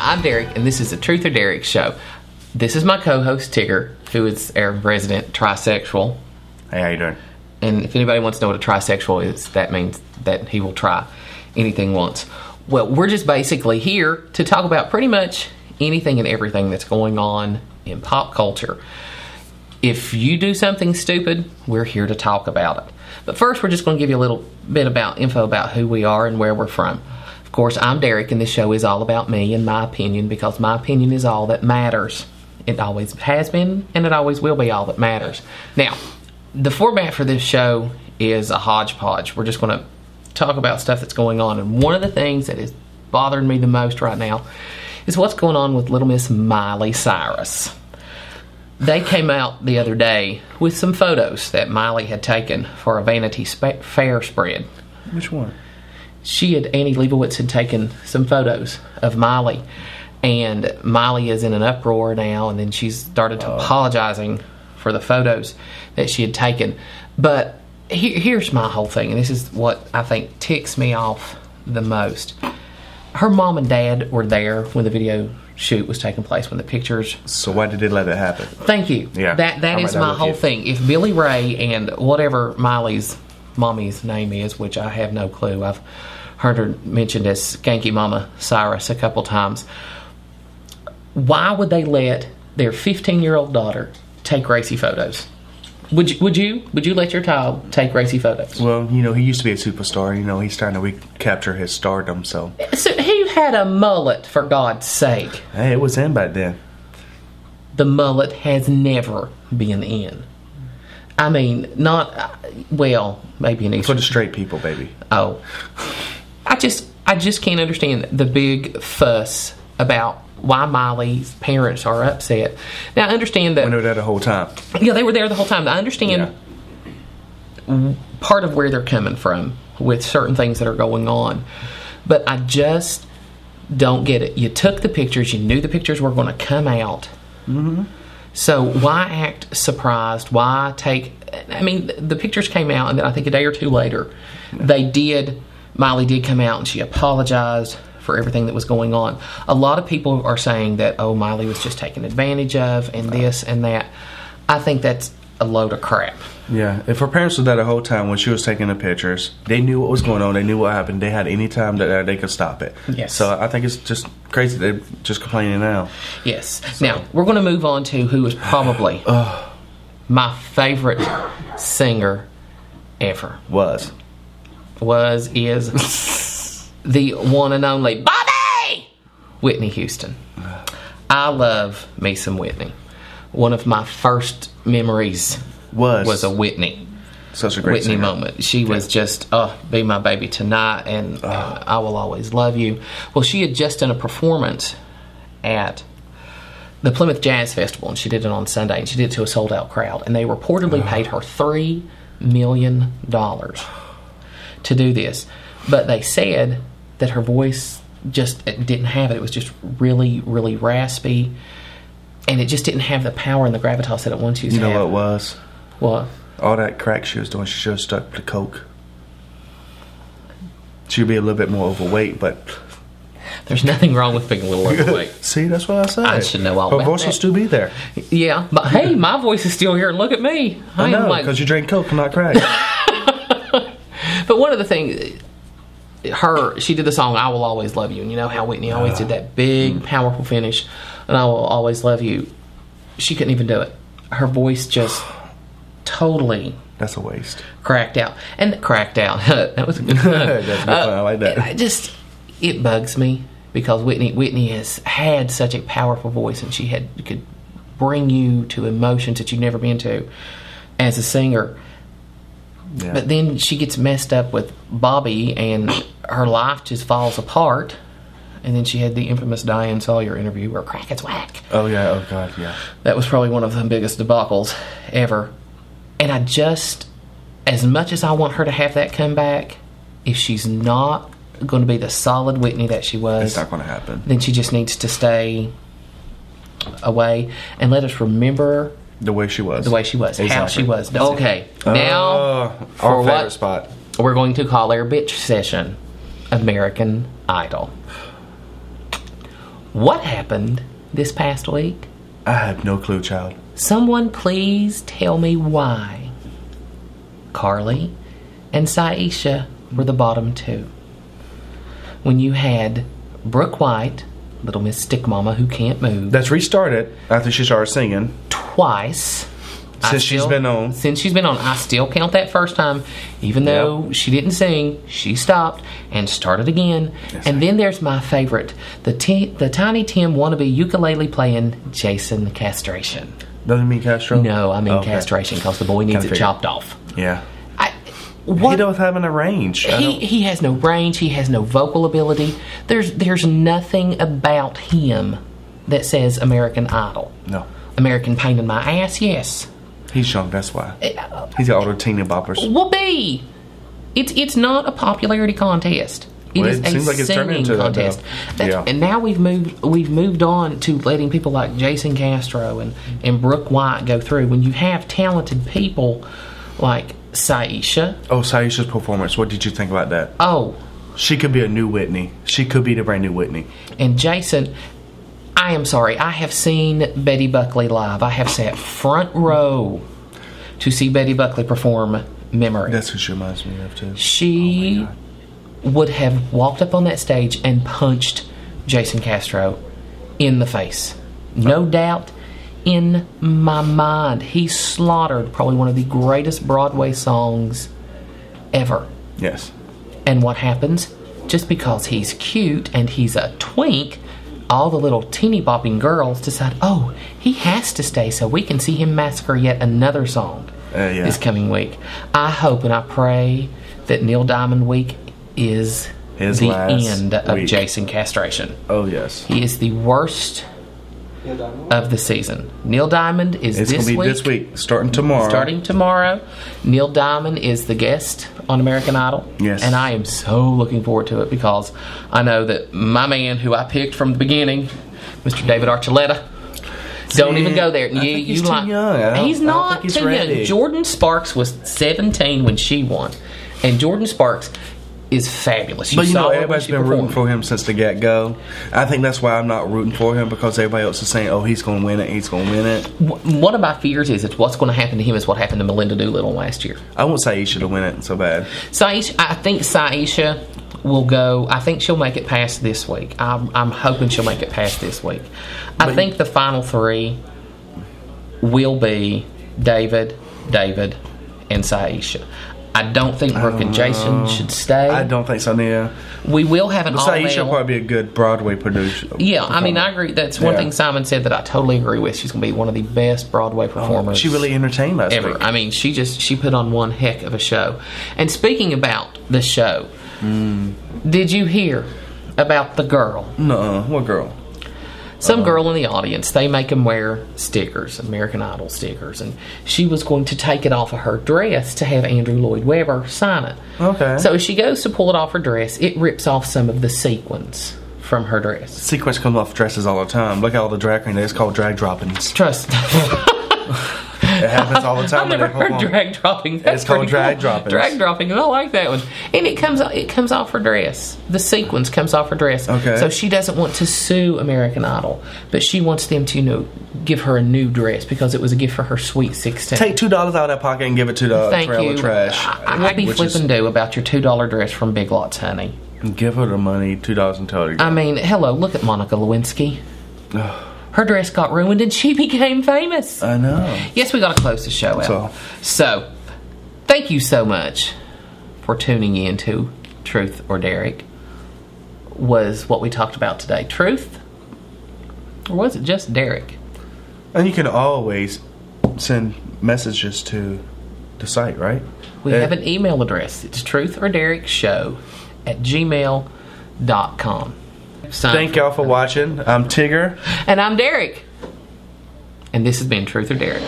I'm Derek, and this is the Truth or Derek show. This is my co-host, Tigger, who is our resident trisexual. Hey, how you doing? And if anybody wants to know what a trisexual is, that means that he will try anything once. Well, we're just basically here to talk about pretty much anything and everything that's going on in pop culture. If you do something stupid, we're here to talk about it. But first, we're just going to give you a little bit about info about who we are and where we're from. Of course, I'm Derek, and this show is all about me and my opinion, because my opinion is all that matters. It always has been, and it always will be all that matters. Now, the format for this show is a hodgepodge. We're just going to talk about stuff that's going on, and one of the things that is bothering me the most right now is what's going on with little Miss Miley Cyrus. They came out the other day with some photos that Miley had taken for a Vanity Fair spread. Which one? Annie Leibovitz had taken some photos of Miley, and Miley is in an uproar now, and then she's started to apologizing for the photos that she had taken. But here's my whole thing, and this is what I think ticks me off the most. Her mom and dad were there when the video shoot was taking place, when the pictures... So why did they let it happen? Thank you. Yeah. That is my whole thing. If Billy Ray and whatever Miley's mommy's name is, which I have no clue, I've heard her mentioned as Skanky Mama Cyrus a couple times, why would they let their 15-year-old daughter take racy photos? Would you let your child take racy photos? Well, he used to be a superstar. He's starting to recapture his stardom, so he had a mullet, for God's sake. Hey, it was in back then. The mullet has never been in. I mean, maybe in Eastern. For the straight people, baby. Oh. I just can't understand the big fuss about why Miley's parents are upset. Now, I understand that... When they were there the whole time. Yeah, they were there the whole time. I understand part of where they're coming from with certain things that are going on. But I just don't get it. You took the pictures. You knew the pictures were going to come out. Mm-hmm. So why act surprised? Why take... I mean, the pictures came out, and then I think a day or two later, Miley did come out, and she apologized for everything that was going on. A lot of people are saying that, Miley was just taken advantage of, and this and that. I think that's a load of crap. Yeah, if her parents were there the whole time when she was taking the pictures, they knew what was going on, they knew what happened, they had any time that they could stop it. Yes. So I think it's just crazy they're just complaining now. Yes. So. Now, we're going to move on to who is probably my favorite singer ever. Is the one and only Bobby! Whitney Houston. I love me some Whitney. One of my first memories was a Whitney. Such a great Whitney singer. moment. She was just, be my baby tonight, and I will always love you. Well, she had just done a performance at the Plymouth Jazz Festival, and she did it on Sunday, and she did it to a sold-out crowd, and they reportedly paid her $3 million to do this. But they said that her voice just didn't have it. It was just really, really raspy, and it just didn't have the power and the gravitas that it once used to have. You know what it was? What? All that crack she was doing, she should have stuck to coke. She'd be a little bit more overweight, but... There's nothing wrong with being a little overweight. See, that's what I said. I should know all her about voice that. will still be there. Yeah, but hey, my voice is still here. Look at me. I know, because you drink coke and not crack. But one of the things... she did the song I Will Always Love You, and you know how Whitney always did that big powerful finish, and I Will Always Love You. She couldn't even do it. Her voice just totally that's a waste. Cracked out. That was a good one. That's good fun. I like that. It bugs me because Whitney has had such a powerful voice, and she could bring you to emotions that you've never been to as a singer. Yeah. But then she gets messed up with Bobby, and her life just falls apart. And then she had the infamous Diane Sawyer interview where crack is whack. Oh, yeah. Oh, God, yeah. That was probably one of the biggest debacles ever. And I just, as much as I want her to have that comeback, if she's not going to be the solid Whitney that she was, it's not going to happen. Then she just needs to stay away and let us remember the way she was. Exactly. How she was. Okay, now for our favorite spot. We're going to call our bitch session American Idol. What happened this past week? I have no clue, child. Someone please tell me why Carly and Syesha were the bottom two. When you had Brooke White, Little Miss Stick Mama who can't move. That's restarted after she started singing. Twice. Since she's been on. Since she's been on. I still count that first time. Even though she didn't sing, she stopped and started again. Yes, and then there's my favorite. The Tiny Tim wannabe ukulele playing Jason Castration. Doesn't mean Castro? No, I mean castration because the boy needs it chopped off. Yeah. He don't have an range. He has no range. He has no vocal ability. There's nothing about him that says American Idol. No. American Pain in My Ass, yes. He's young, that's why. He's got all the teeny boppers. Will be. It's not a popularity contest. It is seems like it's turning into contest. And now we've moved on to letting people like Jason Castro and Brooke White go through. When you have talented people like Syesha. Oh, Syesha's performance. What did you think about that? Oh. She could be a new Whitney. She could be the brand new Whitney. And Jason, I am sorry. I have seen Betty Buckley live. I have sat front row to see Betty Buckley perform Memory. That's who she reminds me of, too. She would have walked up on that stage and punched Jason Castro in the face. No doubt. In my mind, he slaughtered probably one of the greatest Broadway songs ever. Yes. And what happens? Just because he's cute and he's a twink, all the little teeny bopping girls decide, oh, he has to stay so we can see him massacre yet another song this coming week. I hope and I pray that Neil Diamond Week is the end of Jason Castration. Oh, yes. He is the worst of the season. Neil Diamond is this week. It's going to be this week, starting tomorrow. Neil Diamond is the guest on American Idol. Yes. And I am so looking forward to it because I know that my man who I picked from the beginning, Mr. David Archuleta, don't even go there. I think he's too young. He's not too young. Jordan Sparks was 17 when she won. And Jordan Sparks is fabulous. But everybody's been rooting for him since the get-go. I think that's why I'm not rooting for him, because everybody else is saying, oh, he's going to win it, he's going to win it. One of my fears is what's going to happen to him is what happened to Melinda Doolittle last year. I want Syesha to win it so bad. I think Syesha will go. I think she'll make it past this week. I'm hoping she'll make it past this week. I think the final three will be David, and Syesha. I don't think Brooke and Jason should stay. I don't think so, Nia. We will have an all-male. Syesha will probably be a good Broadway producer. Yeah, I mean, I agree. That's one thing Simon said that I totally agree with. She's going to be one of the best Broadway performers. She really entertained last ever. week. I mean, she put on one heck of a show. And speaking about the show, did you hear about the girl? No, what girl? Some girl in the audience, they make them wear stickers, American Idol stickers, and she was going to take it off of her dress to have Andrew Lloyd Webber sign it. Okay. So as she goes to pull it off her dress, it rips off some of the sequins from her dress. Sequins come off dresses all the time. Look at all the drag queens. It's called drag droppings. Trust. It happens all the time. I've never heard drag dropping. It's called drag droppings. Drag dropping. I like that one. And it comes off her dress. The sequins comes off her dress. Okay. So she doesn't want to sue American Idol, but she wants them to give her a new dress because it was a gift for her sweet 16. Take $2 out of that pocket and give it to the trailer trash. I'd be flipping do about your $2 dress from Big Lots, honey. Give her the money, $2 and tell her. I mean, hello, look at Monica Lewinsky. Her dress got ruined and she became famous. I know. Yes, we got to close the show out. So, thank you so much for tuning in to Truth or Derek. Was what we talked about today Truth? Or was it just Derek? And you can always send messages to the site, right? We have an email address. It's truthorderek@gmail.com. Thank y'all for watching. I'm Tigger. And I'm Derek. And this has been Truth or Derek.